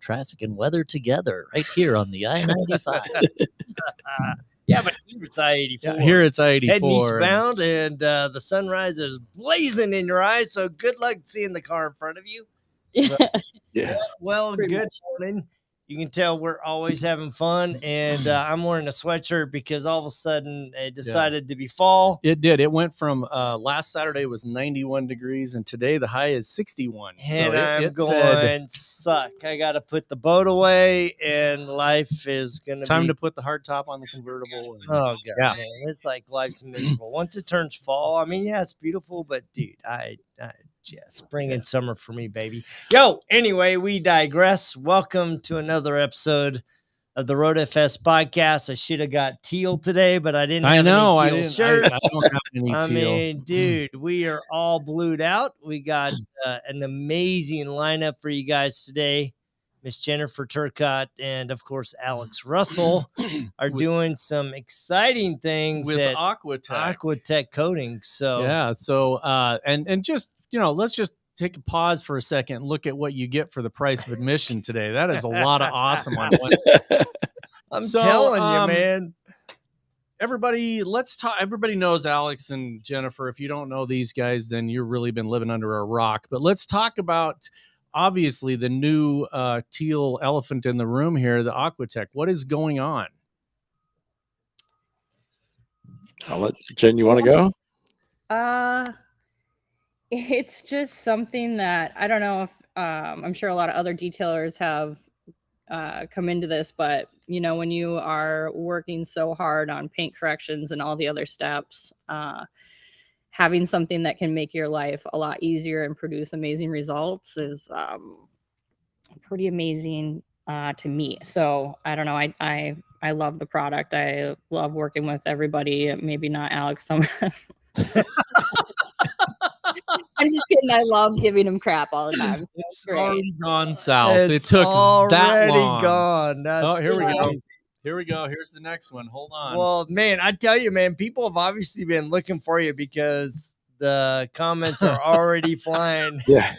traffic and weather together right here on the I-95. Yeah, but here it's I-84. Yeah, here it's I-84. Heading eastbound, and the sunrise is blazing in your eyes, so good luck seeing the car in front of you. Yeah. Yeah. Well, good morning. You can tell we're always having fun, and I'm wearing a sweatshirt because all of a sudden it decided to be fall. It did. It went from last Saturday was 91 degrees, and today the high is 61. And I'm going, suck. I got to put the boat away, and life is going to be... Time to put the hard top on the convertible. And, oh, God, man. It's like life's miserable. Once it turns fall, I mean, yeah, it's beautiful, but, dude, yeah, spring and summer for me, baby. Yo, anyway, we digress. Welcome to another episode of the RoadFS podcast. I should have got teal today, but I didn't have any teal shirt. I don't have any teal. I mean, dude, we are all blued out. We got an amazing lineup for you guys today. Miss Jennifer Turcotte and, of course, Alex Russell are doing some exciting things with at Aquatek Coatings. So yeah, so and just let's just take a pause for a second and look at what you get for the price of admission today. That is a lot of awesome on one. I'm telling you, man. Everybody, let's talk. Everybody knows Alex and Jennifer. If you don't know these guys, then you've really been living under a rock. But let's talk about, obviously, the new teal elephant in the room here, the Aquatek. What is going on? I'll let Jen, you want to go? It's just something that I don't know if I'm sure a lot of other detailers have come into this, but when you are working so hard on paint corrections and all the other steps, having something that can make your life a lot easier and produce amazing results is pretty amazing to me. So I don't know. I love the product. I love working with everybody. Maybe not Alex. I'm just kidding. I love giving him crap all the time. It's already gone south. It took that long. Gone. That's here we go. crazy. Here we go. Here's the next one. Hold on. Well, man, I tell you, man, people have obviously been looking for you because the comments are already flying. Yeah.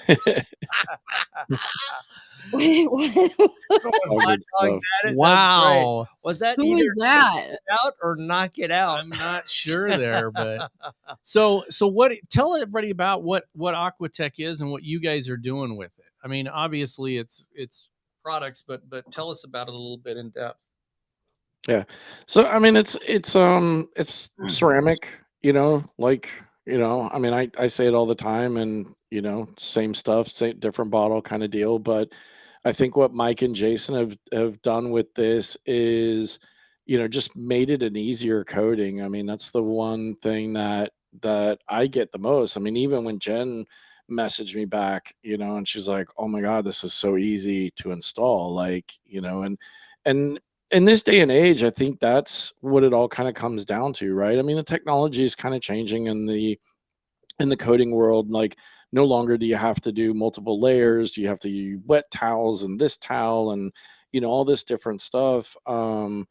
Wow. Was that Who either is that? out or knock it out? I'm not sure there, but so what? Tell everybody about what Aquatek is and what you guys are doing with it. I mean, obviously it's products, but tell us about it a little bit in depth. Yeah. So I mean, it's ceramic. I mean, I say it all the time, and same stuff, same different bottle kind of deal. But I think what Mike and Jason have done with this is, just made it an easier coating. I mean, that's the one thing that I get the most. I mean, even when Jen messaged me back, and she's like, "Oh my God, this is so easy to install." And in this day and age, I think that's what it all kind of comes down to, right? I mean, the technology is kind of changing in the coating world. Like, no longer do you have to do multiple layers. You have to use wet towels and this towel and, all this different stuff. And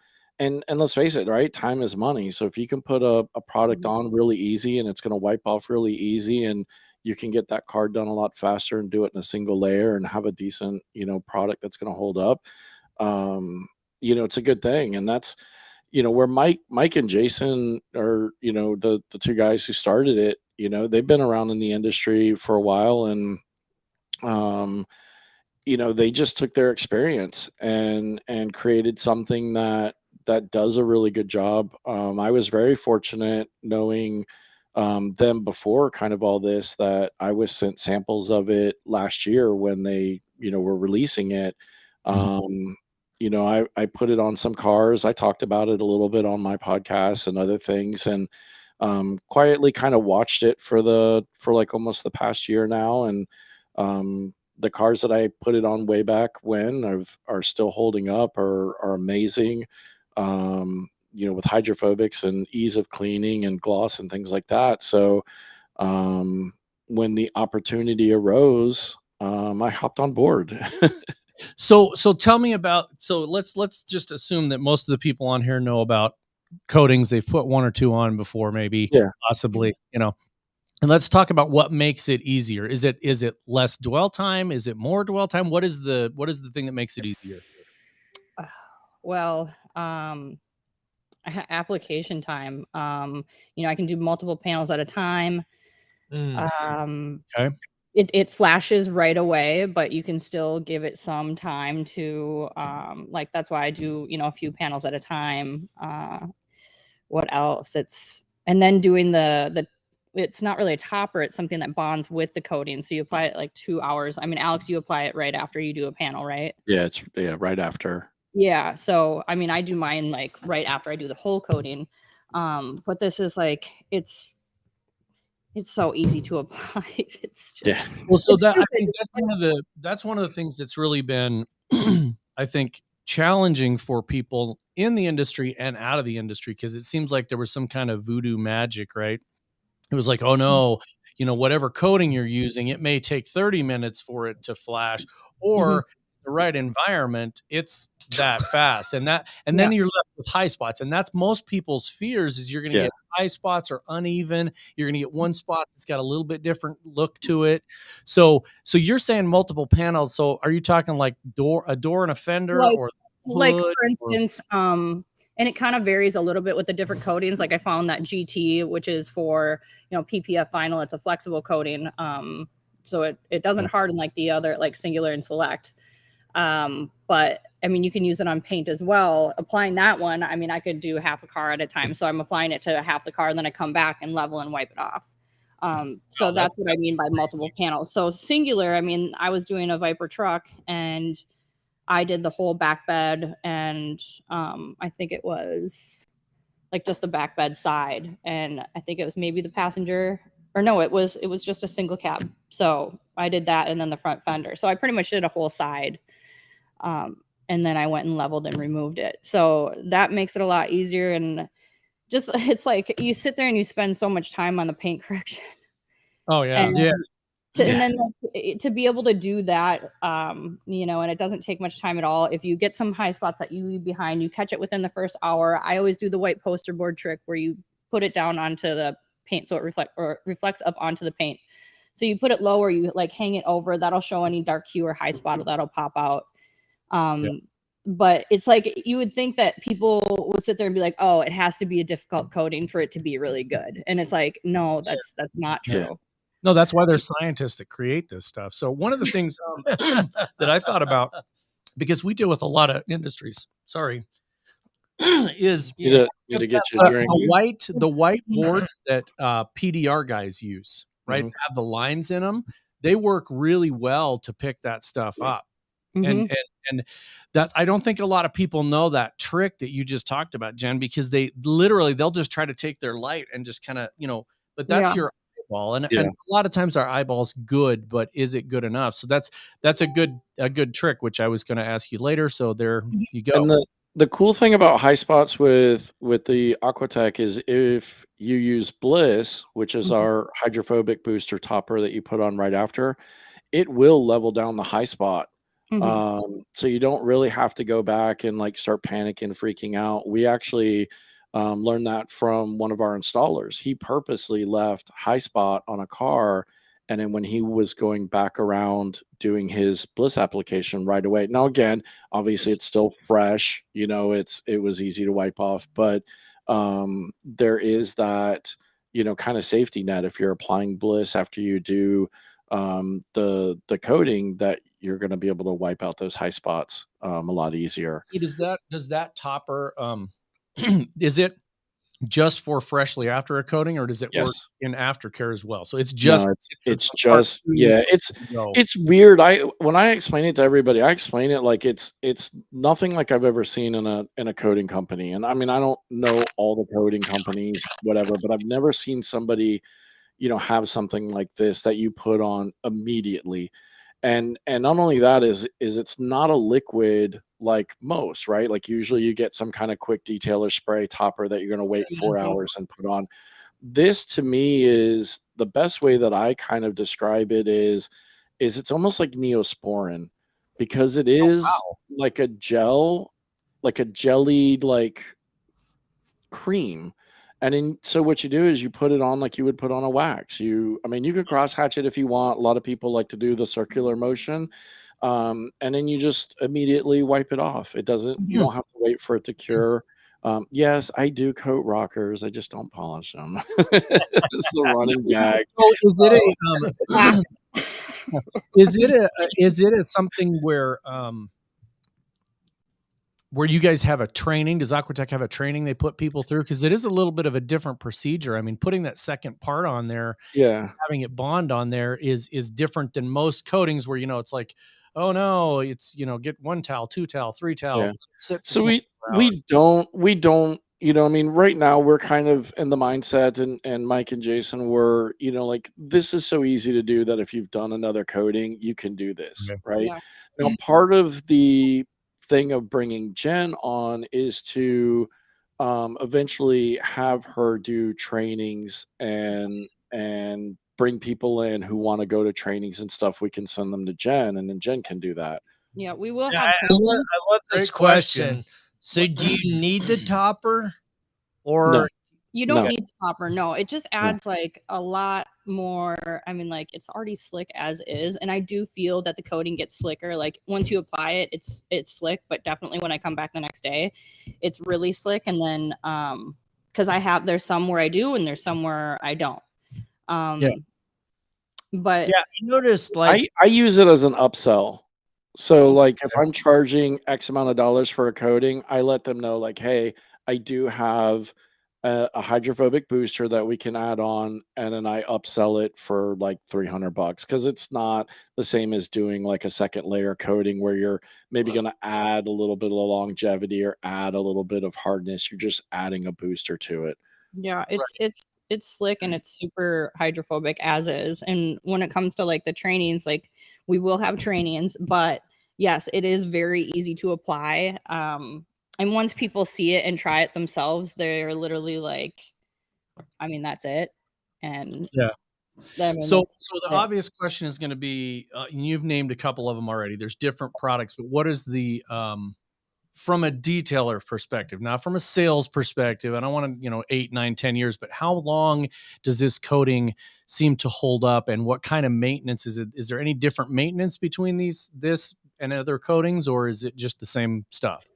let's face it, right? Time is money. So if you can put a product on really easy and it's going to wipe off really easy, and you can get that card done a lot faster and do it in a single layer and have a decent, product that's going to hold up, it's a good thing. And that's, where Mike and Jason are, the two guys who started it, they've been around in the industry for a while, and, they just took their experience and created something that does a really good job. I was very fortunate knowing them before kind of all this, that I was sent samples of it last year when they, were releasing it. I put it on some cars. I talked about it a little bit on my podcast and other things, and quietly kind of watched it for like almost the past year now. And the cars that I put it on way back when are still holding up, are amazing. With hydrophobics and ease of cleaning and gloss and things like that. So when the opportunity arose, I hopped on board. So tell me about, let's just assume that most of the people on here know about coatings. They've put one or two on before, maybe, possibly, And let's talk about what makes it easier. Is it less dwell time? Is it more dwell time? What is the thing that makes it easier? Well, application time. I can do multiple panels at a time. Okay. It flashes right away, but you can still give it some time to like that's why I do, a few panels at a time. What else? And then doing the it's not really a topper, it's something that bonds with the coating. So you apply it like 2 hours. I mean, Alex, you apply it right after you do a panel, right? Yeah, it's right after. Yeah. So I mean, I do mine like right after I do the whole coating. But this is like it's so easy to apply. It's just, Yeah. Well, so it's that I stupid. think that's one of the things that's really been I think challenging for people in the industry and out of the industry, because it seems like there was some kind of voodoo magic, right? It was like, oh no, whatever coating you're using, it may take 30 minutes for it to flash, or the right environment, it's that fast. And Yeah. then you're left with high spots. And that's most people's fears, is you're going to Yeah. get high spots or uneven. You're going to get one spot that's got a little bit different look to it. So you're saying multiple panels. So are you talking like a door and a fender, Like, or like hood, for instance, and it kind of varies a little bit with the different coatings. Like I found that GT, which is for, PPF vinyl, it's a flexible coating. So it doesn't harden like the other, like Singular and Select. But I mean, you can use it on paint as well. Applying that one, I mean, I could do half a car at a time. So I'm applying it to half the car, and then I come back and level and wipe it off. So that's what I mean by multiple panels. So Singular, I mean, I was doing a Viper truck, and I did the whole back bed, and I think it was like just the back bed side, and I think it was maybe the passenger, or no, it was just a single cab. So I did that, and then the front fender. So I pretty much did a whole side, and then I went and leveled and removed it. So that makes it a lot easier, and just it's like you sit there and you spend so much time on the paint correction. Oh yeah. And Yeah. and then to be able to do that, and it doesn't take much time at all. If you get some high spots that you leave behind, you catch it within the first hour. I always do the white poster board trick where you put it down onto the paint so it reflects up onto the paint. So you put it low, or you like hang it over. That'll show any dark hue or high spot that'll pop out. But it's like you would think that people would sit there and be like, oh, it has to be a difficult coating for it to be really good. And it's like, no, that's not true. Yeah. No, that's why there's scientists that create this stuff. So one of the things that I thought about, because we deal with a lot of industries, is Need to get you a drink. the white boards that PDR guys use, right? That have the lines in them. They work really well to pick that stuff up. And that, I don't think a lot of people know that trick that you just talked about, Jen, because they'll just try to take their light and just kind of, but that's your eyeball. And a lot of times our eyeball's good, but is it good enough? So that's a good trick, which I was going to ask you later. So there you go. And the cool thing about high spots with the Aquatek is if you use Bliss, which is our hydrophobic booster topper that you put on right after, it will level down the high spot. So you don't really have to go back and like start panicking, freaking out. We actually learned that from one of our installers. He purposely left high spot on a car, and then when he was going back around doing his Bliss application right away. Now again, obviously it's still fresh, it was easy to wipe off, but there is that kind of safety net if you're applying Bliss after you do the coating, that you're going to be able to wipe out those high spots a lot easier. Does that topper is it just for freshly after a coating, or does it work in aftercare as well? So it's just it's weird. When I explain it to everybody, I explain it like it's nothing like I've ever seen in a coating company. And I mean, I don't know all the coating companies, whatever, but I've never seen somebody have something like this that you put on immediately. And not only that is it's not a liquid like most, right? Like usually you get some kind of quick detailer spray topper that you're going to wait 4 hours and put on. This to me is the best way that I kind of describe it is it's almost like Neosporin, because it is like a gel, like a jellied like cream. And then, so what you do is you put it on like you would put on a wax. I mean, you could cross hatch it if you want. A lot of people like to do the circular motion. And then you just immediately wipe it off. It doesn't, you don't have to wait for it to cure. Yes, I do coat rockers. I just don't polish them. It's the running gag. So is it a something where you guys have a training? Does Aquatek have a training they put people through? Because it is a little bit of a different procedure. I mean, putting that second part on there, having it bond on there is different than most coatings where, it's like, oh no, it's, get 1 towel, 2 towel, 3 towels. So we don't, I mean, right now we're kind of in the mindset, and Mike and Jason were, like, this is so easy to do that if you've done another coating, you can do this, right? Yeah. Now, part of the thing of bringing Jen on is to eventually have her do trainings and bring people in who want to go to trainings and stuff. We can send them to Jen, and then Jen can do that. Yeah, we will have. I love this question. So, do you need the topper, or No. You don't need the topper? No, it just adds like a lot more. I mean, like, it's already slick as is, and I do feel that the coating gets slicker. Like, once you apply it, it's slick, but definitely when I come back the next day, it's really slick. And then because there's some where I do and there's some where I don't. But I noticed, like, I use it as an upsell. So, like, if I'm charging X amount of dollars for a coating, I let them know, like, hey, I do have a hydrophobic booster that we can add on, and then I upsell it for like $300 because it's not the same as doing like a second layer coating where you're maybe going to add a little bit of longevity or add a little bit of hardness. You're just adding a booster to it. Yeah, it's slick and it's super hydrophobic as is. And when it comes to like the trainings, like, we will have trainings, but yes, it is very easy to apply. And once people see it and try it themselves, they're literally like, I mean, that's it. And I mean, so the obvious question is going to be, you've named a couple of them already. There's different products, but what is the from a detailer perspective, not from a sales perspective? I don't want to, 8, 9, 10 years, but how long does this coating seem to hold up, and what kind of maintenance is it? Is there any different maintenance between this and other coatings, or is it just the same stuff?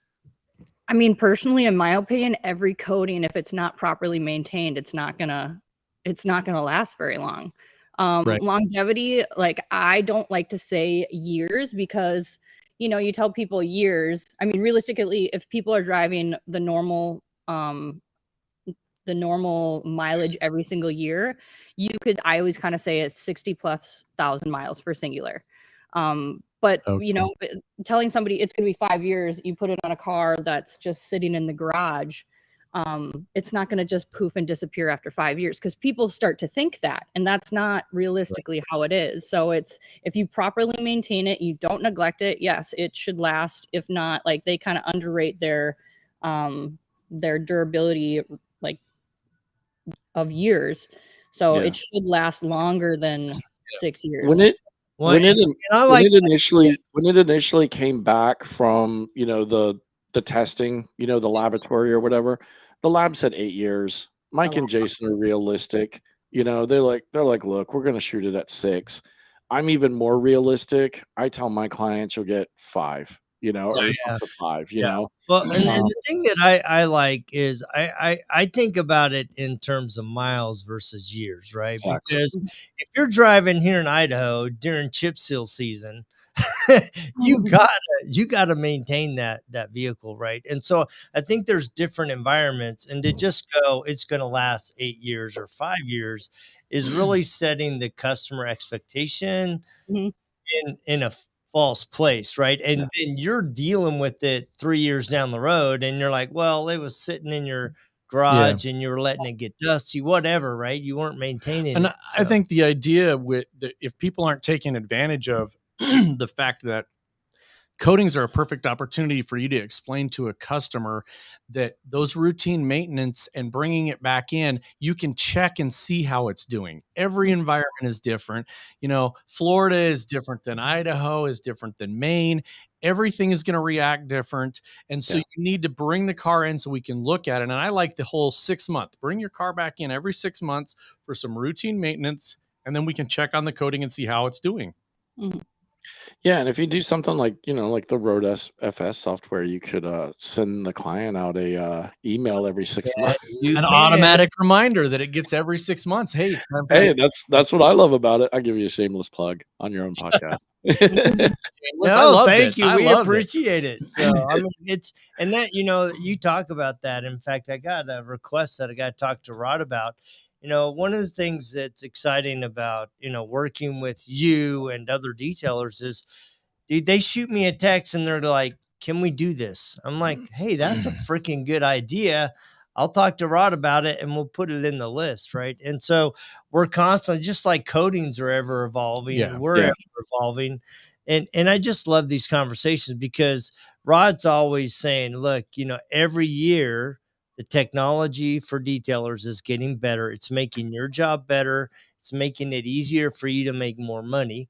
I mean, personally, in my opinion, every coating, if it's not properly maintained, it's not gonna last very long. Longevity, like, I don't like to say years because, you tell people years. I mean, realistically, if people are driving the normal mileage every single year, I always kind of say it's 60,000+ miles for singular. But telling somebody it's going to be 5 years, you put it on a car that's just sitting in the garage, it's not going to just poof and disappear after 5 years, because people start to think that, and that's not realistically how it is. So if you properly maintain it, you don't neglect it, yes, it should last. If not, like, they kind of underrate their durability, like, of years. So it should last longer than 6 years. When it initially came back from, the testing, the laboratory or whatever, the lab said 8 years. Mike and Jason are realistic. They're like, look, we're going to shoot it at 6. I'm even more realistic. I tell my clients you'll get 5, or up to 5, know. Well, and the thing that I like is I think about it in terms of miles versus years, right? Exactly. Because if you're driving here in Idaho during chip seal season, you gotta maintain that vehicle, right? And so I think there's different environments, and to just go, it's going to last 8 years or 5 years, is really setting the customer expectation in a false place, right? And then you're dealing with it 3 years down the road, and you're like, well, it was sitting in your garage and you were letting it get dusty, whatever, right? You weren't maintaining and it. I think the idea if people aren't taking advantage of the fact that coatings are a perfect opportunity for you to explain to a customer that those routine maintenance and bringing it back in, you can check and see how it's doing. Every environment is different. Florida is different than Idaho, is different than Maine. everything is going to react different. And so you need to bring the car in so we can look at it. And I like the whole 6 month, bring your car back in every 6 months for some routine maintenance. And then we can check on the coating and see how it's doing. Mhm. Yeah, and if you do something like, like the RoadFS software, you could send the client out a email every 6 months. An automatic reminder that it gets every 6 months. Hey, it's time for Hey, that's what I love about it. I'll give you a shameless plug on your own podcast. No, thank you. We appreciate it. So I mean, it's and that you talk about that. In fact, I got a request that I got to talk to Rod about. One of the things that's exciting about working with you and other detailers is, dude, they shoot me a text and they're like, "Can we do this?" I'm like, "Hey, that's a freaking good idea. I'll talk to Rod about it and we'll put it in the list." Right. And so we're constantly, just like coatings are ever evolving. We're ever evolving. And I just love these conversations because Rod's always saying, look, every year the technology for detailers is getting better. It's making your job better. It's making it easier for you to make more money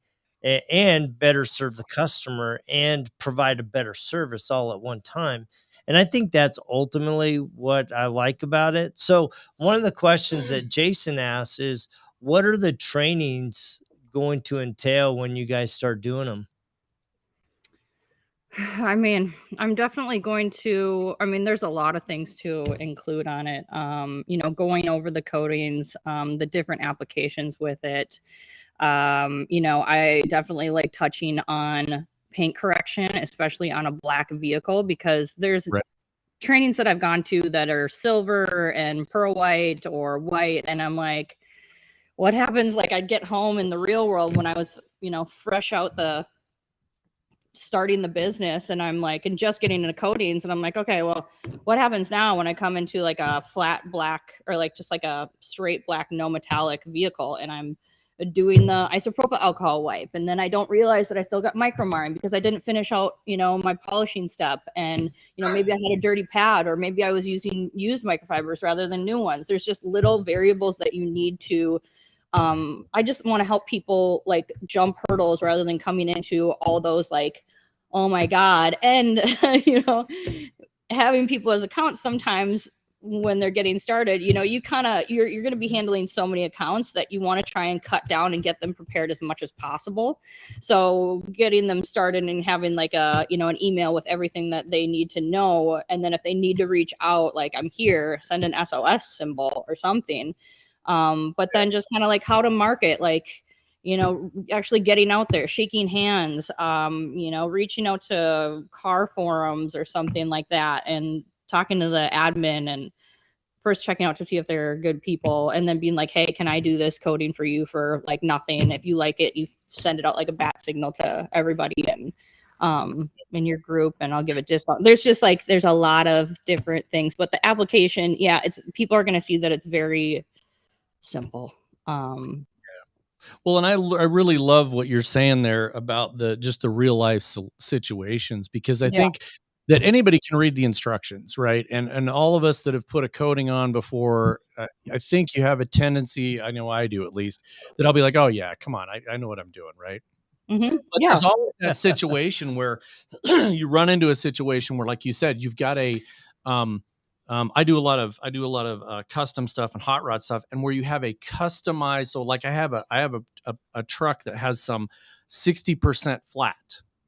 and better serve the customer and provide a better service all at one time. And I think that's ultimately what I like about it. So one of the questions that Jason asks is, what are the trainings going to entail when you guys start doing them? I mean, I'm definitely going to, there's a lot of things to include on it. Going over the coatings, the different applications with it. I definitely like touching on paint correction, especially on a black vehicle, because there's trainings that I've gone to that are silver and pearl white or white. And I'm like, what happens? Like, I'd get home in the real world when I was, fresh out starting the business, and I'm like, and just getting into coatings, and I'm like, okay, well, what happens now when I come into like a flat black or like just like a straight black, no metallic vehicle, and I'm doing the isopropyl alcohol wipe, and then I don't realize that I still got micromarring because I didn't finish out, my polishing step, and maybe I had a dirty pad, or maybe I was using used microfibers rather than new ones. There's just little variables that you need to I just want to help people like jump hurdles rather than coming into all those like, oh my God. And, having people as accounts sometimes when they're getting started, you're going to be handling so many accounts that you want to try and cut down and get them prepared as much as possible. So getting them started and having like an email with everything that they need to know. And then if they need to reach out, like, I'm here, send an SOS symbol or something. But then just kind of like how to market, like, actually getting out there, shaking hands, reaching out to car forums or something like that, and talking to the admin and first checking out to see if they're good people, and then being like, hey, can I do this coating for you for like nothing? If you like it, you send it out like a bat signal to everybody and in your group, and I'll give it discount. There's a lot of different things, but the application, people are going to see that it's very simple. Well, and I really love what you're saying there about the real life situations, because I think that anybody can read the instructions, right? And all of us that have put a coating on before, I think you have a tendency, I know I do at least, that I'll be like, oh yeah, come on, I know what I'm doing, right? Mm-hmm. But there's always that situation where you run into a situation where, like you said, you've got a I do a lot of custom stuff and hot rod stuff, and where you have a customized. So like I have a truck that has some 60% flat,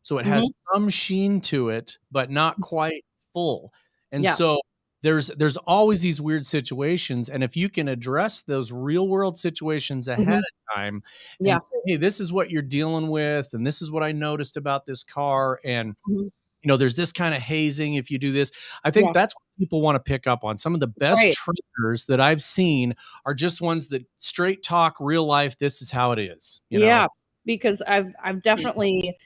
so it has some sheen to it, but not quite full. And so there's always these weird situations, and if you can address those real world situations ahead of time and say, hey, this is what you're dealing with, and this is what I noticed about this car, and there's this kind of hazing if you do this. I think that's what people want to pick up on. Some of the best trainers that I've seen are just ones that straight talk real life. This is how it is. You know? Because I've definitely,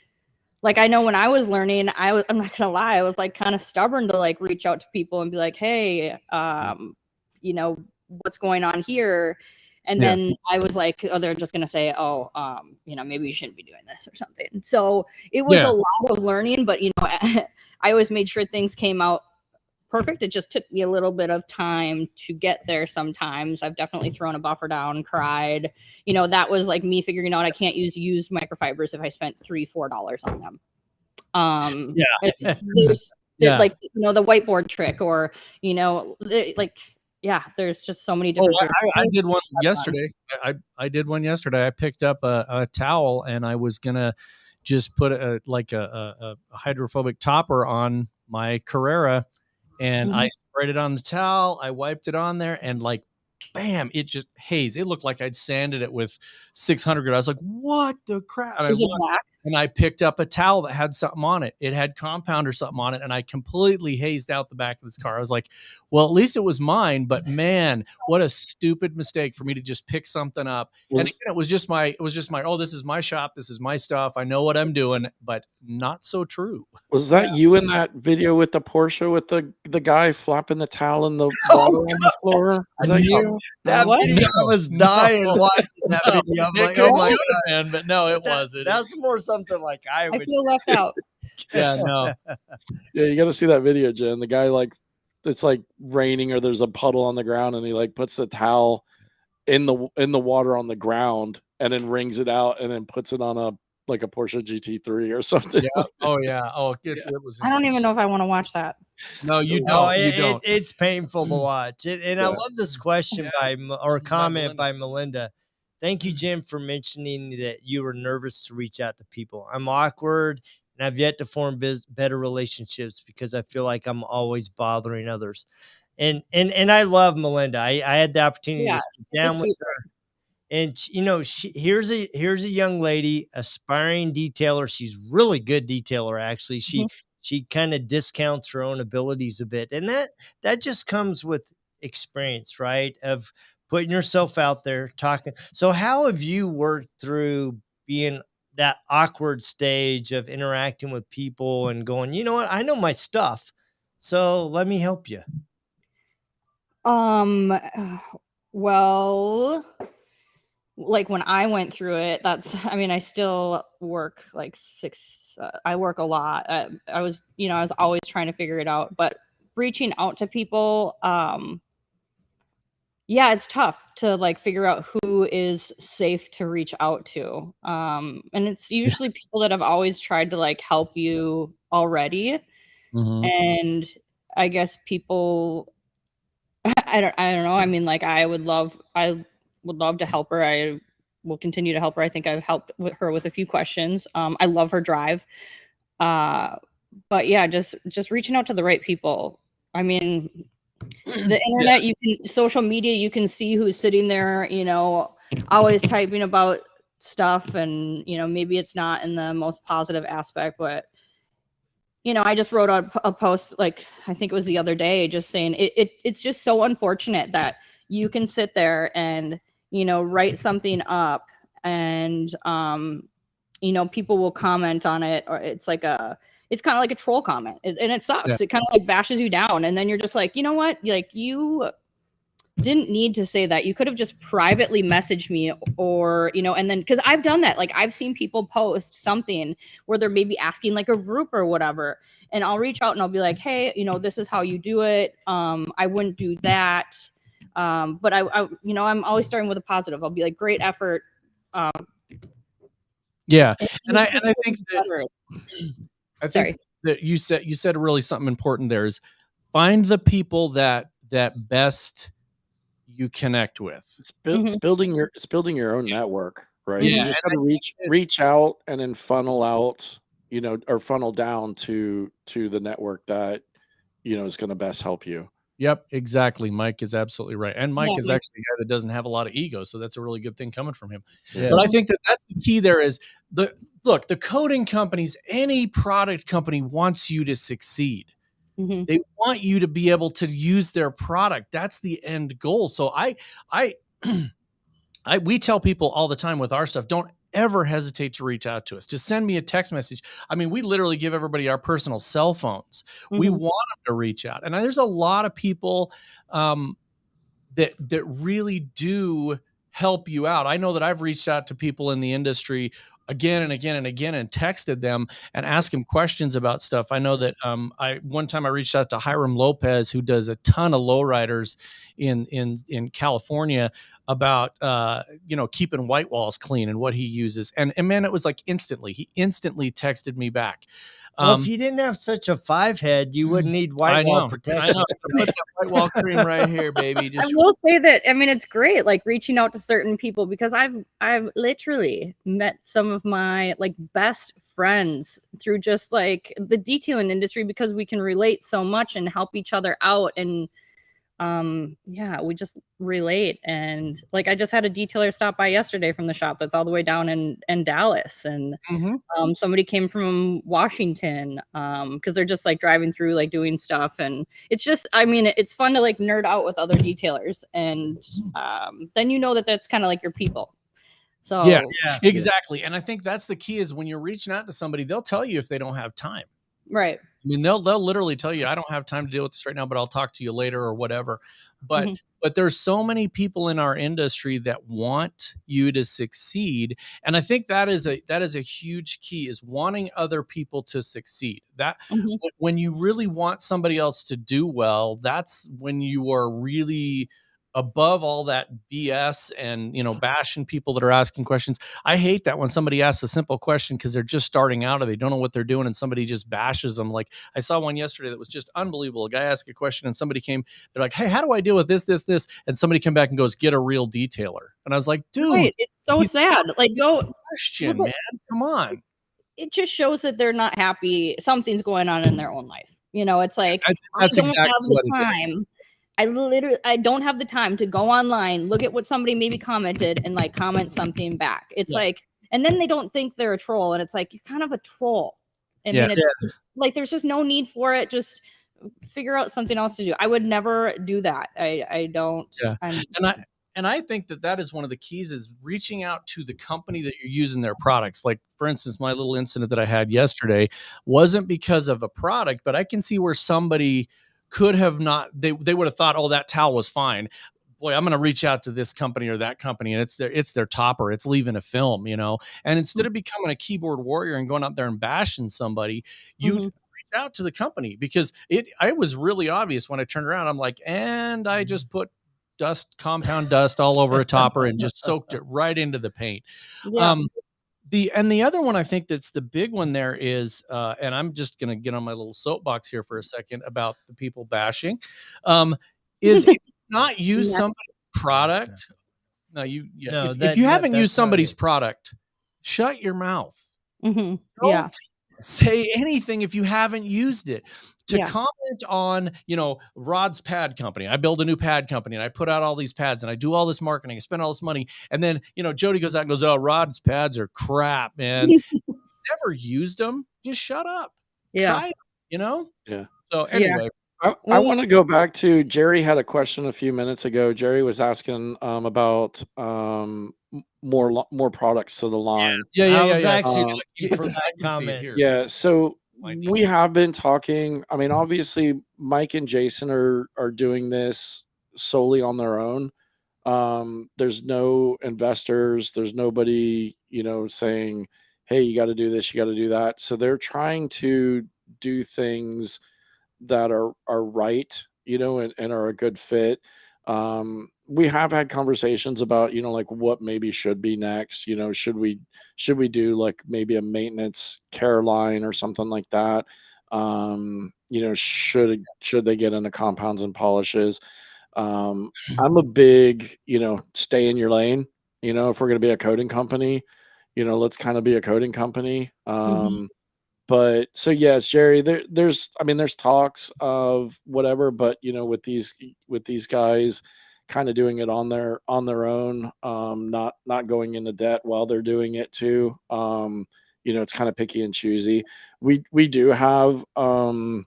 like, I know when I was learning, I'm not gonna lie, I was like kind of stubborn to like reach out to people and be like, hey, what's going on here? And then I was like, oh, they're just going to say, oh, maybe you shouldn't be doing this or something. So it was a lot of learning, but, I always made sure things came out perfect. It just took me a little bit of time to get there. Sometimes I've definitely thrown a buffer down, cried, that was like me figuring out I can't use used microfibers if I spent $3-4 on them. There's like, you know, the whiteboard trick, or, you know, like, yeah, there's just so many different. I did one yesterday. I did one yesterday. I picked up a towel, and I was gonna just put a hydrophobic topper on my Carrera, and I sprayed it on the towel. I wiped it on there, and like, bam! It just haze. It looked like I'd sanded it with 600 grit. I was like, "What the crap?" And I picked up a towel that had something on it. It had compound or something on it, and I completely hazed out the back of this car. I was like, well, at least it was mine, but man, what a stupid mistake for me to just pick something up. And again, it was just my, oh, this is my shop. This is my stuff. I know what I'm doing, but not so true. Was that you in that video with the Porsche with the guy flopping the towel in the water on the floor? Was that you? That video, I was dying watching that video. I'm like, oh my God, man, but no, it wasn't. That's more something like I would feel left out. Yeah, no. Yeah, you got to see that video, Jen. The guy, like, it's like raining or there's a puddle on the ground, and he like puts the towel in the water on the ground and then wrings it out and then puts it on a Porsche GT3 or something. Yeah. Oh yeah. Oh, it was. I don't even know if I want to watch that. No, you don't. You don't. It's painful to watch. And I love this question comment by Melinda. Thank you, Jim, for mentioning that you were nervous to reach out to people. I'm awkward, and I've yet to form better relationships because I feel like I'm always bothering others. And I love Melinda. I had the opportunity to sit down with her. And you know, here's a young lady, aspiring detailer. She's really good detailer, actually. She kind of discounts her own abilities a bit, and that just comes with experience, right? Of putting yourself out there, talking. So, how have you worked through being that awkward stage of interacting with people and going, you know what, I know my stuff, so let me help you? Well, like when I went through it, I still work like I work a lot. I was always trying to figure it out, but reaching out to people, yeah, it's tough to like figure out who is safe to reach out to. And it's usually people that have always tried to like help you already. And I guess people, I don't know. I mean, like I would love to help her. I will continue to help her. I think I've helped her with a few questions. I love her drive. But yeah, just reaching out to the right people. I mean, the internet, social media, you can see who's sitting there, you know, always typing about stuff, and, you know, maybe it's not in the most positive aspect, but, you know, I just wrote a post, like, I think it was the other day, just saying it's just so unfortunate that you can sit there and, you know, write something up and, you know, people will comment on it, or it's kind of like a troll comment, and it sucks. Yeah. It kind of like bashes you down, and then you're just like, you know what? Like, you didn't need to say that. You could have just privately messaged me, or, you know, and then, because I've done that. Like, I've seen people post something where they're maybe asking like a group or whatever, and I'll reach out and I'll be like, hey, you know, this is how you do it. I wouldn't do that. But I you know, I'm always starting with a positive. I'll be like, great effort. Yeah. And I think that you said really something important there is find the people that best you connect with. It's building your own network, right? Yeah. You just got to reach out and then funnel out, you know, or funnel down to the network that, you know, is going to best help you. Yep, exactly. Mike is absolutely right. And Mike is actually a guy that doesn't have a lot of ego, so that's a really good thing coming from him. Yeah. But I think that's the key there is the coating companies, any product company wants you to succeed. They want you to be able to use their product. That's the end goal. So we tell people all the time with our stuff, don't ever hesitate to reach out to us. Just send me a text message. I mean, we literally give everybody our personal cell phones. We want them to reach out. And there's a lot of people that really do help you out. I know that I've reached out to people in the industry again and again and again and texted them and asked them questions about stuff. I know that one time I reached out to Hiram Lopez, who does a ton of lowriders in California about keeping white walls clean and what he uses. And man, it was like he instantly texted me back. Well, if you didn't have such a 5-head, you wouldn't need white wall protection. I know. Put that white wall cream right here, baby. I will say that, I mean, it's great, like reaching out to certain people, because I've literally met some of my like best friends through just like the detailing industry, because we can relate so much and help each other out. And we just relate. And like, I just had a detailer stop by yesterday from the shop that's all the way down in Dallas, and somebody came from Washington, because they're just like driving through, like doing stuff. And it's just, I mean, it's fun to like nerd out with other detailers, and then you know that that's kind of like your people. So yeah, exactly. And I think that's the key, is when you're reaching out to somebody, they'll tell you if they don't have time. Right. I mean, they'll literally tell you, I don't have time to deal with this right now, but I'll talk to you later or whatever. But there's so many people in our industry that want you to succeed. And I think that is a huge key, is wanting other people to succeed. That when you really want somebody else to do well, that's when you are really above all that BS and, bashing people that are asking questions. I hate that when somebody asks a simple question because they're just starting out or they don't know what they're doing, and somebody just bashes them. Like, I saw one yesterday that was just unbelievable. A guy asked a question and somebody came, they're like, hey, how do I deal with this? And somebody came back and goes, get a real detailer. And I was like, dude, right. It's so sad. Like, go question, man, come on. It just shows that they're not happy. Something's going on in their own life. It's like, that's I don't exactly have the time. I don't have the time to go online, look at what somebody maybe commented, and like comment something back. It's like, and then they don't think they're a troll, and it's like, you're kind of a troll. I mean, it's like, there's just no need for it. Just figure out something else to do. I would never do that. I don't. Yeah. And I think that is one of the keys, is reaching out to the company that you're using their products. Like, for instance, my little incident that I had yesterday wasn't because of a product, but I can see where somebody could have not, they would have thought, oh, that towel was fine. Boy, I'm going to reach out to this company or that company, and it's their topper. It's leaving a film, and instead of becoming a keyboard warrior and going out there and bashing somebody, you reach out to the company, because it was really obvious when I turned around. I'm like, and I just put compound dust all over a topper and just soaked it right into the paint. Yeah. The other one, I think that's the big one there is, and I'm just going to get on my little soapbox here for a second about the people bashing, is if you not use somebody's product. No, if you haven't used somebody's product, shut your mouth. Don't say anything if you haven't used it. To comment on, Rod's Pad Company. I build a new pad company and I put out all these pads and I do all this marketing, I spend all this money. And then, Jody goes out and goes, oh, Rod's pads are crap, man. Never used them. Just shut up. Try it, Yeah. So anyway. I want to go back to Jerry had a question a few minutes ago. Jerry was asking about more products to the line. I was actually looking for that comment here. Yeah, so we have been talking. I mean, obviously, Mike and Jason are doing this solely on their own. There's no investors. There's nobody, saying, hey, you got to do this, you got to do that. So they're trying to do things that are right, and are a good fit. We have had conversations about, like what maybe should be next. Should we do like maybe a maintenance care line or something like that? Should they get into compounds and polishes? I'm a big, stay in your lane. If we're going to be a coating company, let's kind of be a coating company. But so yes, Jerry, there's talks of whatever, but with these guys kind of doing it on their own, not going into debt while they're doing it too. It's kind of picky and choosy. We do have the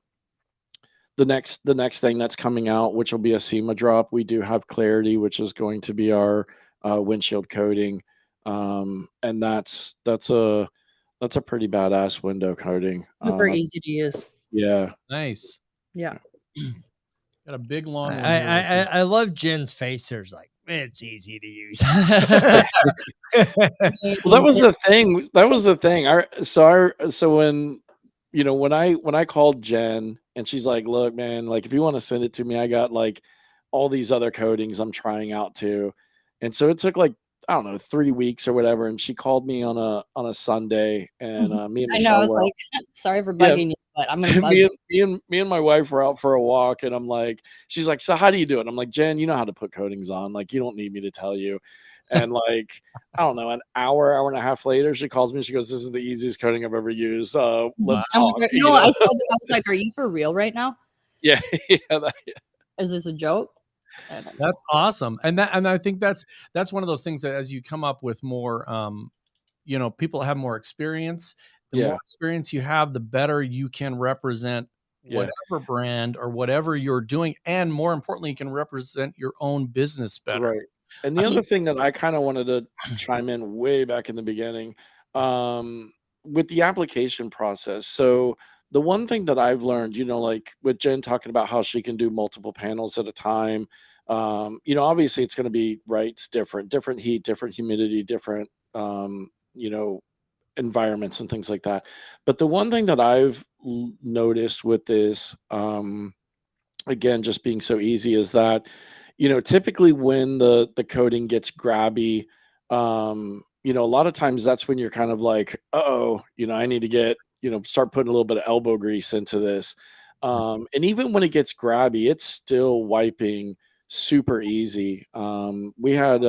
next thing that's coming out, which will be a SEMA drop. We do have Clarity, which is going to be our windshield coating, and that's a pretty badass window coating. Super easy to use. Yeah. Nice. Yeah. Got a big long one. I love Jen's face. There's like, it's easy to use. Well, that was the thing. So when I called Jen and she's like, look, man, like if you want to send it to me, I got like all these other coatings I'm trying out too. And so it took like, I don't know, 3 weeks or whatever. And she called me on a Sunday, and me and I know. I Michelle was were like, sorry for yeah, bugging you, but I'm gonna bug you. me and my wife were out for a walk, and I'm like, she's like, so how do you do it? I'm like, Jen, you know how to put coatings on. Like, you don't need me to tell you. And like, I don't know, an hour and a half later, she calls me. She goes, "This is the easiest coating I've ever used. Let's I'm talk." like, You no, know? I was like, are you for real right now? Yeah, yeah, Is this a joke? That's awesome. And I think that's one of those things that as you come up with more, people have more experience. The more experience you have, the better you can represent whatever brand or whatever you're doing. And more importantly, you can represent your own business better. Right. And the other thing that I kind of wanted to chime in way back in the beginning, with the application process. So the one thing that I've learned, like with Jen talking about how she can do multiple panels at a time, obviously it's going to be it's different heat, different humidity, different, environments and things like that. But the one thing that I've noticed with this, again, just being so easy, is that typically when the coating gets grabby, a lot of times that's when you're kind of like, oh, I need to get, start putting a little bit of elbow grease into this. And even when it gets grabby, it's still wiping super easy. We had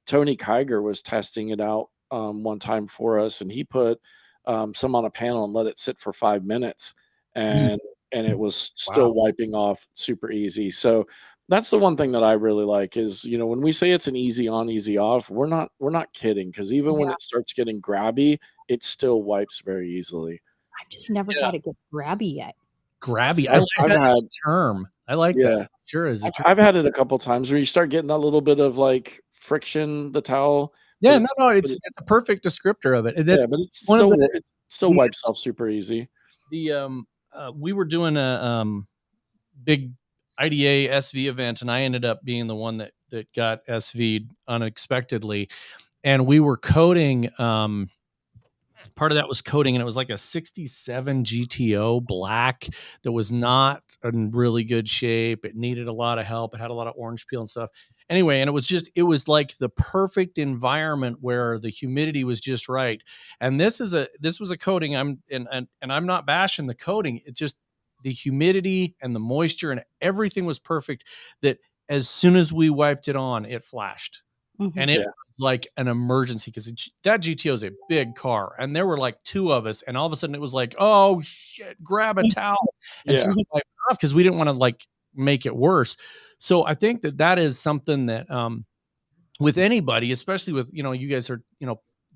Tony Kiger was testing it out one time for us, and he put some on a panel and let it sit for 5 minutes, and it was still wiping off super easy. So that's the one thing that I really like is, when we say it's an easy on, easy off, we're not kidding, because even when it starts getting grabby, it still wipes very easily. I've just never had it get grabby yet. Grabby. I like that as a term. I like that. Sure is a term. I've had it a couple times where you start getting that little bit of like friction, the towel. Yeah, it's a perfect descriptor of it. And that's but it still wipes off super easy. We were doing a big IDA SV event, and I ended up being the one that got SV'd unexpectedly. And we were coating, part of that was coating, and it was like a 67 GTO black that was not in really good shape. It needed a lot of help. It had a lot of orange peel and stuff. Anyway, and it was like the perfect environment where the humidity was just right. And this was a coating. I'm not bashing the coating. It's just the humidity and the moisture and everything was perfect, that as soon as we wiped it on, it flashed. And it was like an emergency, because that GTO is a big car, and there were like 2 of us, and all of a sudden it was like, oh shit, grab a towel and start wiping off, because we didn't want to like make it worse. So I think that is something that with anybody, especially with, you guys are,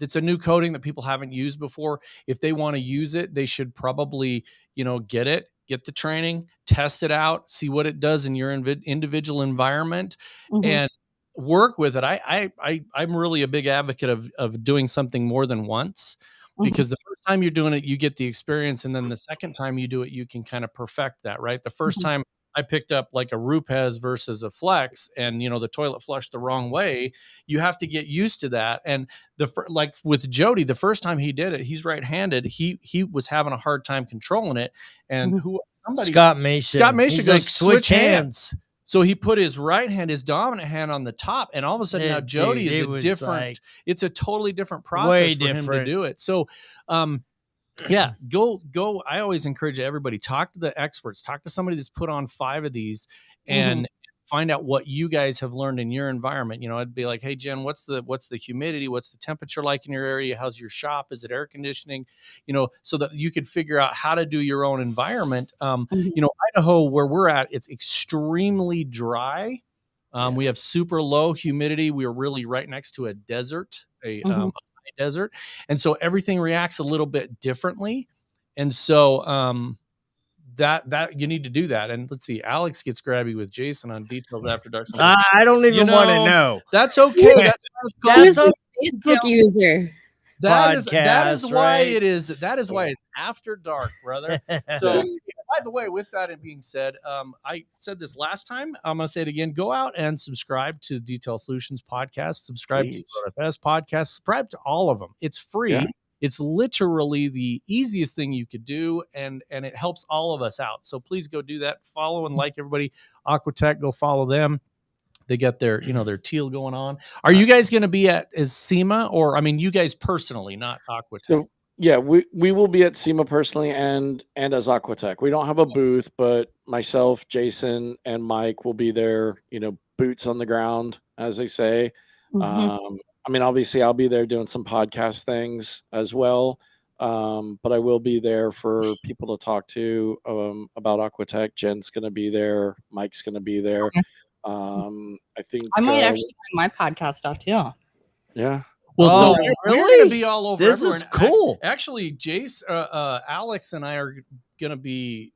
it's a new coating that people haven't used before. If they want to use it, they should probably, get the training, test it out, see what it does in your individual environment, and work with it. I'm really a big advocate of doing something more than once, because the first time you're doing it, you get the experience. And then the second time you do it, you can kind of perfect that, right? The first time I picked up like a Rupes versus a Flex, and the toilet flushed the wrong way. You have to get used to that. And like with Jody, the first time he did it, he's right-handed. He was having a hard time controlling it. And Scott Mason goes, like, switch hands. So he put his right hand, his dominant hand, on the top, and all of a sudden now Jody is a different. It's a totally different process for him to do it. So, yeah, go. I always encourage everybody, talk to the experts, talk to somebody that's put on 5 of these, and find out what you guys have learned in your environment. It'd be like, hey Jen, what's the humidity? What's the temperature like in your area? How's your shop? Is it air conditioning? So that you could figure out how to do your own environment. Idaho, where we're at, it's extremely dry. We have super low humidity. We are really right next to a desert, a high desert. And so everything reacts a little bit differently. And so, that you need to do that. And let's see, Alex gets grabby with Jason on Details After Dark. I don't even want to know. That's okay. That's a Facebook user. That is why it is. That is why it's After Dark, brother. So, by the way, with that being said, I said this last time. I'm going to say it again. Go out and subscribe to Detail Solutions podcast. Subscribe to RoadFS podcast. Subscribe to all of them. It's free. It's literally the easiest thing you could do, and it helps all of us out. So please go do that. Follow and like everybody. Aquatek, go follow them. They got their, their teal going on. Are you guys going to be at SEMA, or I mean, you guys personally, not Aquatek? So yeah, we will be at SEMA personally and as Aquatek. We don't have a booth, but myself, Jason, and Mike will be there. Boots on the ground, as they say. I mean, obviously, I'll be there doing some podcast things as well. But I will be there for people to talk to about Aquatek. Jen's going to be there. Mike's going to be there. Okay. I think I might actually bring my podcast stuff too. Yeah. Well, so we're going to be all over. This is cool. Actually, Jace, Alex, and I are going to be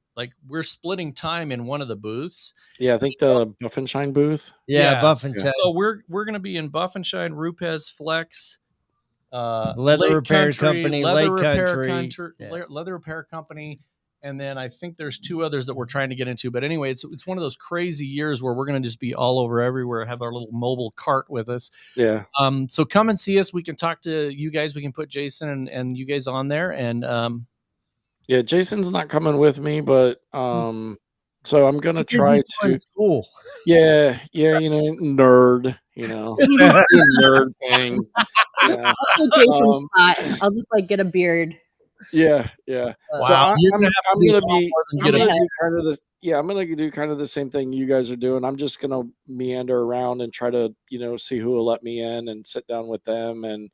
we're splitting time in one of the booths. Yeah, I think the Buff and Shine booth. Yeah, Buff and Shine. So we're going to be in Buff and Shine, Rupes, Flex, leather repair company, leather leather repair company. And then I think there's two others that we're trying to get into. But anyway, it's one of those crazy years where we're going to just be all over everywhere, have our little mobile cart with us. Yeah. So come and see us. We can talk to you guys. We can put Jason and you guys on there. And yeah, Jason's not coming with me, but so I'm going to try to school. Yeah, nerd, nerd things. Yeah. Jason's spot. I'll just get a beard. Yeah. Wow. So I'm gonna do kind of the same thing you guys are doing. I'm just gonna meander around and try to, see who will let me in and sit down with them and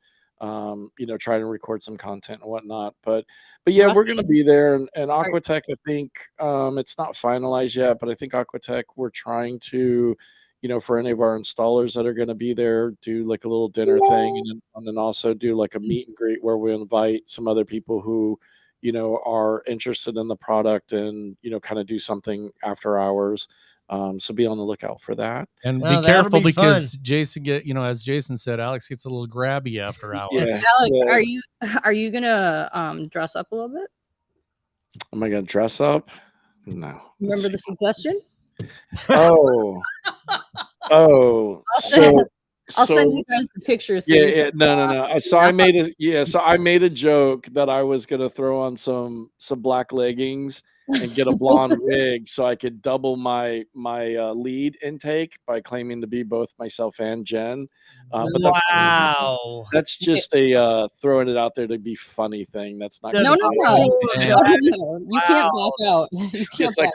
try to record some content and whatnot. But yeah, we're gonna be there and Aquatek, I think it's not finalized yet, but I think Aquatek, we're trying to, for any of our installers that are going to be there, do a little dinner thing and then also do a meet and greet where we invite some other people who, are interested in the product and, kind of do something after hours. So be on the lookout for that. And be careful because Jason as Jason said, Alex gets a little grabby after hours. Yeah. Alex, are you gonna dress up a little bit? Am I going to dress up? No. Remember the suggestion? Oh, I'll send you guys the pictures. So no. So I made a joke that I was gonna throw on some black leggings and get a blonde wig so I could double my lead intake by claiming to be both myself and Jen. But that's just a throwing it out there to be funny thing. That's not no. You can't back out. You can't back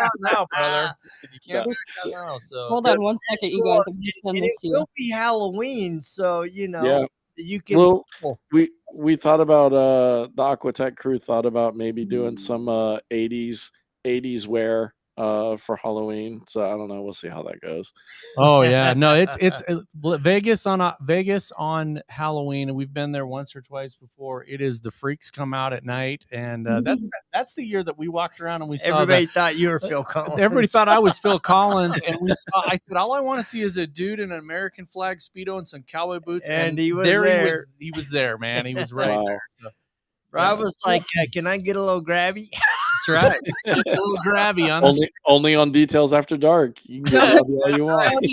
out now, brother. You can't back out now. So hold on one second, you guys. I'm just sending this to you. It will be Halloween, so you can. Well, we thought about the Aquatek crew thought about maybe doing some 80s wear for Halloween. So I don't know. We'll see how that goes. Oh yeah, no, it's Vegas on Halloween, and we've been there once or twice before. It is the freaks come out at night, and that's the year that we walked around and we saw. Everybody thought you were Phil Collins. Everybody thought I was Phil Collins, and I said, all I want to see is a dude in an American flag Speedo and some cowboy boots, and he was there. He was there, man. He was right there. So, I was like, can I get a little grabby? That's right. A little grabby on only on Details After Dark. You can get all you want.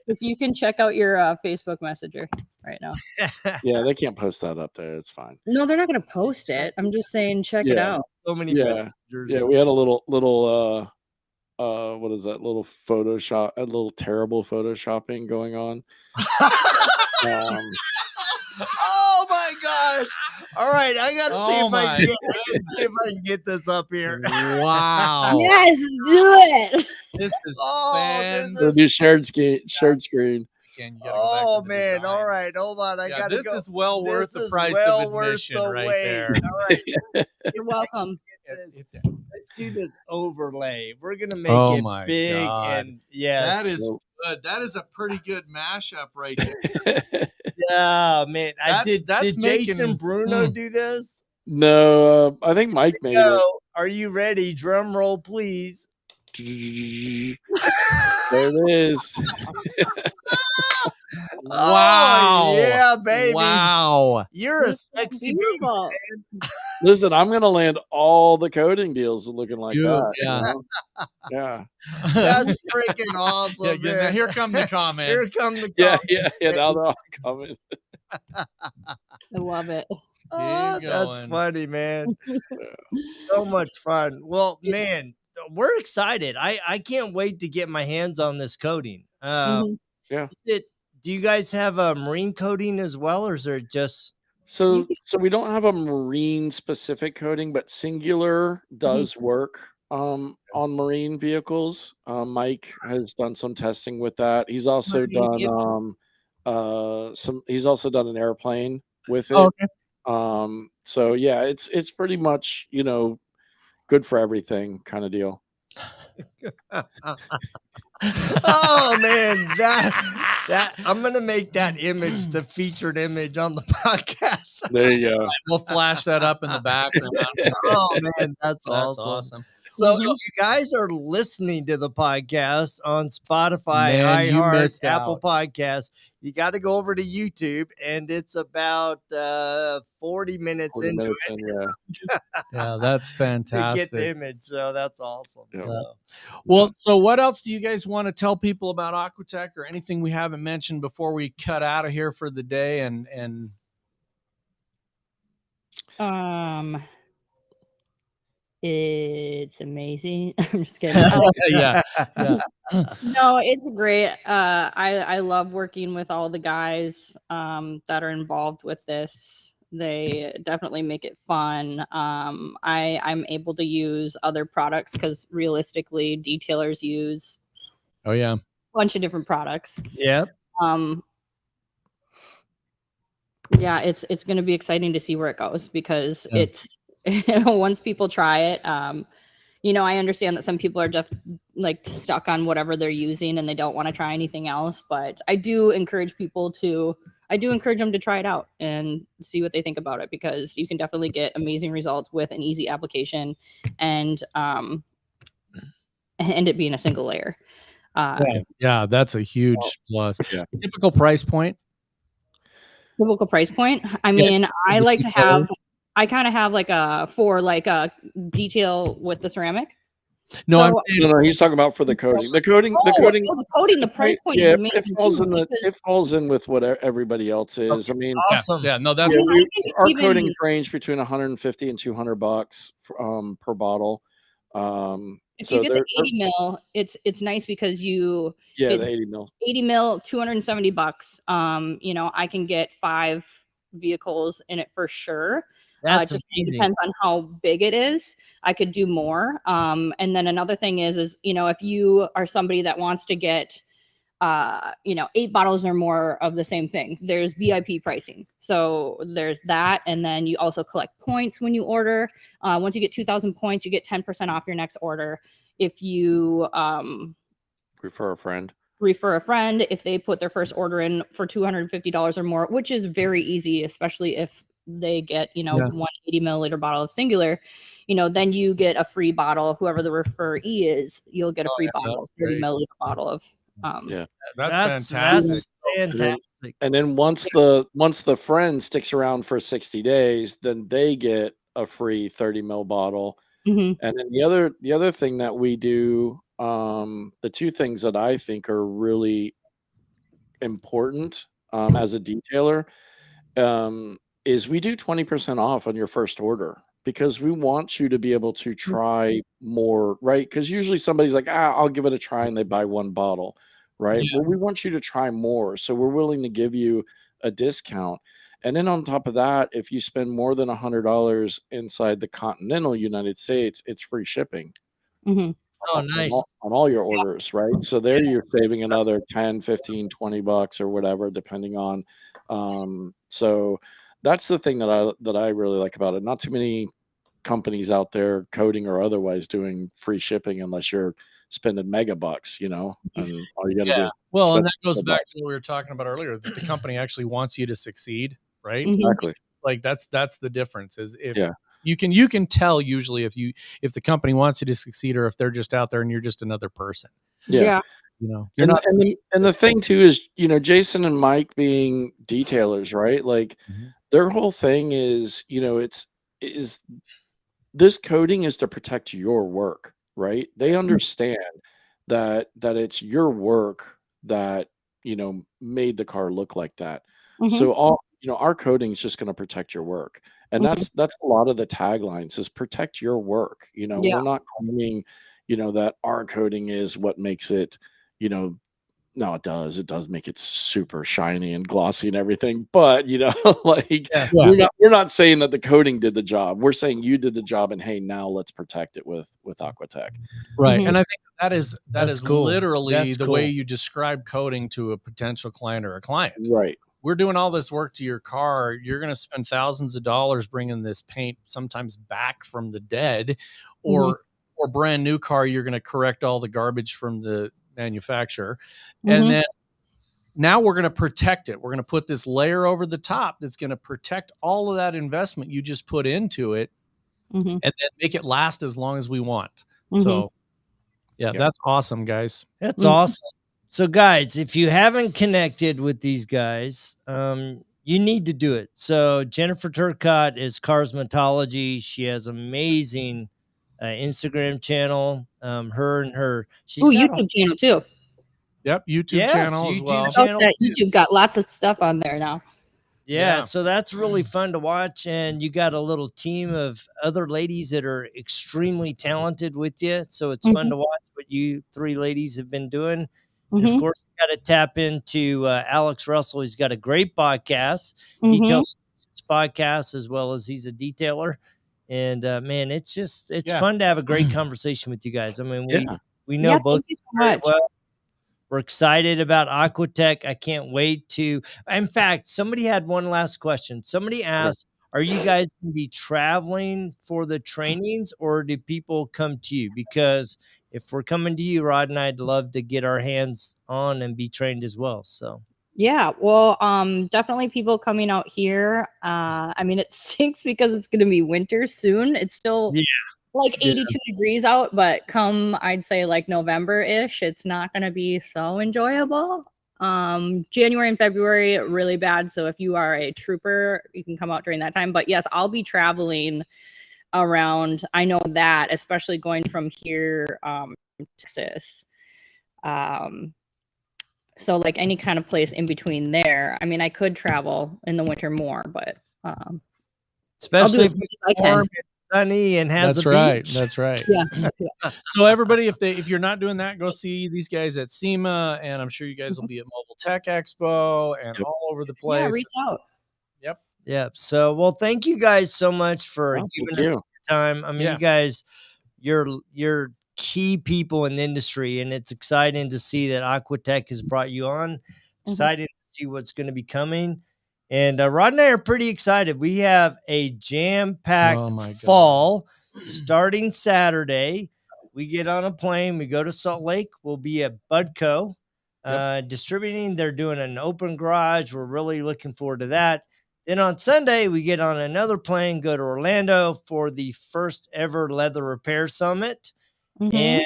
If you can check out your Facebook Messenger right now. Yeah, they can't post that up there. It's fine. No, they're not going to post it. I'm just saying, check it out. So many. Yeah, we had a little what is that? Little Photoshop, a little terrible Photoshopping going on. Oh my gosh! All right, I gotta see if I can get this up here. Wow! Yes, do it. This is We'll do shared screen. Oh man! All right, hold on. I gotta. This is well worth the price of admission, right there. All right, you're welcome. Let's do this overlay. We're gonna make it big, and that is good. That is a pretty good mashup right there. Yeah, man. Did Jason Bruno do this? No, I think Mike made it. Are you ready? Drum roll, please. There it is. Wow. Oh, yeah, baby. Wow. You're a sexy beast, man. Listen, I'm going to land all the coating deals looking like that. Yeah. Yeah. That's freaking awesome. Yeah, now here come the comments. Here come the comments. Yeah. Now they're all coming. I love it. Oh, that's going. funny, man. So much fun. Well, man, we're excited. I can't wait to get my hands on this coating. Mhm. Yeah. Do you guys have a marine coating as well, or is there just So we don't have a marine specific coating, but Singular does work on marine vehicles. Mike has done some testing with that. He's also done he's also done an airplane with it. Oh, okay. So yeah, it's pretty much, you know, good for everything kind of deal. Oh man, that I'm gonna make that image the featured image on the podcast. There you go. We'll flash that up in the background. Oh man, that's That's awesome. awesome. So if you guys are listening to the podcast on Spotify, Man, you iHeart, missed Apple out. Podcasts, you got to go over to YouTube, and it's about 40 minutes 40 into minutes it in, yeah. Yeah, that's to get the fantastic. image. So that's awesome. Yeah. So, Well, so what else do you guys want to tell people about Aquatek, or anything we haven't mentioned before we cut out of here for the day? And It's amazing. I'm just kidding. yeah. No, it's great. I love working with all the guys that are involved with this. They definitely make it fun. I'm able to use other products because realistically, detailers use Oh yeah. a bunch of different products. yep. Yeah, it's going to be exciting to see where it goes because it's once people try it. You know, I understand that some people are just like stuck on whatever they're using and they don't want to try anything else. But I do encourage them to try it out and see what they think about it, because you can definitely get amazing results with an easy application and it being a single layer. Yeah, that's a huge plus. Yeah. Typical price point. Typical price point. I mean, I like to have. I kind of have like a detail with the ceramic. No, So- I'm saying No, he's talking about for the coating. The coating, the price point is amazing it falls too, in it falls in with what everybody else is. I mean, Awesome. yeah, no, that's our even- coatings range between 150 and $200 per bottle. If So you get the they're 80 mil, it's nice because the it's 80 mil. 80 mil, $270. You know, I can get 5 vehicles in it for sure. That's just amazing. depends on how big it is. I could do more. And then another thing is, you know, if you are somebody that wants to get, 8 bottles or more of the same thing, there's VIP pricing. So there's that. And then you also collect points when you order. Once you get 2,000 points, you get 10% off your next order. If you Refer a friend. If they put their first order in for $250 or more, which is very easy, especially if they get, 180 milliliter bottle of Singular, then you get a free bottle. Whoever the referee is, you'll get a free bottle, 30 milliliter bottle of. That's fantastic. That's fantastic. And then once the friend sticks around for 60 days, then they get a free 30 ml bottle. Mhm. And then the other thing that we do, the two things that I think are really important as a detailer, is we do 20% off on your first order, because we want you to be able to try more, right? Because usually somebody's like, I'll give it a try, and they buy one bottle, right? Yeah. Well, we want you to try more, so we're willing to give you a discount. And then on top of that, if you spend more than $100 inside the continental United States, it's free shipping. Mhm. Oh, nice. On all your orders, right? So there you're saving another 10, 15, $20 or whatever, depending on. So that's the thing that I really like about it. Not too many companies out there, coating or otherwise, doing free shipping unless you're spending mega bucks, and all you got to do is Well, and spend that goes the back bucks. to what we were talking about earlier, that the company actually wants you to succeed, right? Mhm. Exactly. Like that's the difference, is if Yeah. you can tell usually if the company wants you to succeed, or if they're just out there and you're just another person. Yeah. You're And, not. and the thing too is, Jason and Mike being detailers, right? Like their whole thing is, is this coating is to protect your work, right? They understand that it's your work that, made the car look like that. Mhm. So all, our coating is just going to protect your work. And that's a lot of the taglines is protect your work. Yeah. We're not claiming, that our coating is what makes it, no, it does. It does make it super shiny and glossy and everything. But like we're not saying that the coating did the job. We're saying you did the job, and hey, now let's protect it with Aquatek. Right. And I think that is cool. literally That's the cool. way you describe coating to a potential client or a client. Right. We're doing all this work to your car. You're going to spend thousands of dollars bringing this paint sometimes back from the dead, or brand new car. You're going to correct all the garbage from the manufacturer. And then now we're going to protect it. We're going to put this layer over the top that's going to protect all of that investment you just put into it, and then make it last as long as we want. So that's awesome, guys. That's awesome. So guys, if you haven't connected with these guys, you need to do it. So Jennifer Turcotte is Carsmatology. She has amazing Instagram channel. She's got YouTube channel too. Yep, YouTube channel as well. YouTube got lots of stuff on there now. Yeah, so that's really fun to watch. And you got a little team of other ladies that are extremely talented with you. So it's fun to watch what you three ladies have been doing. And of course, you got to tap into Alex Russell. He's got a great podcast, Details podcast, as well as he's a detailer. And man, it's fun to have a great conversation with you guys. I mean, we know both very well. We're excited about Aquatek. I can't wait to. In fact, somebody had one last question. Somebody asked, are you guys going to be traveling for the trainings, or do people come to you? Because if we're coming to you, Rod and I'd love to get our hands on and be trained as well. So yeah, well, definitely people coming out here. I mean, it stinks because it's going to be winter soon. It's still like 82 degrees out, but come, I'd say like November-ish, it's not going to be so enjoyable. January and February, really bad. So if you are a trooper, you can come out during that time. But yes, I'll be traveling around. I know that, especially going from here, Texas. So like any kind of place in between there. I mean, I could travel in the winter more, but especially if it's warm and sunny and has That's a right. beach. That's right. Yeah. So everybody, if you're not doing that, go see these guys at SEMA, and I'm sure you guys will be at Mobile Tech Expo and all over the place. Yeah, reach out. Yep. So, well, thank you guys so much for giving us your time. I mean, you guys, you're key people in the industry, and it's exciting to see that Aquatek has brought you on. Excited to see what's going to be coming. And Rod and I are pretty excited. We have a jam-packed fall starting Saturday. We get on a plane. We go to Salt Lake. We'll be at Budco distributing. They're doing an open garage. We're really looking forward to that. Then on Sunday, we get on another plane, go to Orlando for the first ever leather repair summit. And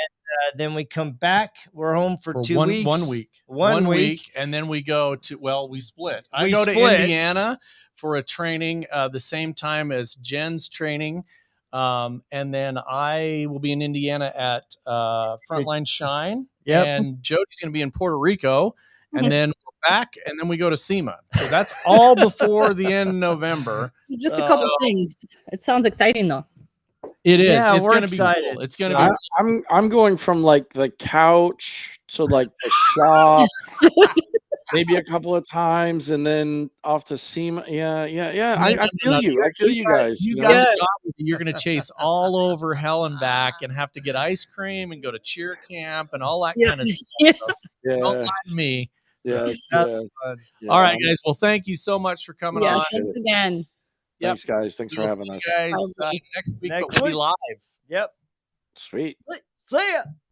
then we come back. We're home for 2 weeks. 1 week. And then we go to, we split. I go to Indiana for a training the same time as Jen's training. And then I will be in Indiana at Frontline Shine. And Jody's going to be in Puerto Rico. And then we're back, and then we go to SEMA. So that's all before the end of November. Just a couple things. It sounds exciting, though. It is. Yeah, it's going to be cool. It's going to be. I'm going from like the couch to like the shop, maybe a couple of times, and then off to SEMA. Yeah. I feel you. I feel you guys. You're going to chase all over hell and back, and have to get ice cream and go to cheer camp and all that kind of stuff. So don't lie to me. Yeah. All right, guys. Well, thank you so much for coming on. Thanks again. Thanks, guys. Thanks for having us. Guys, next week we'll be live. Yep. Sweet. See ya.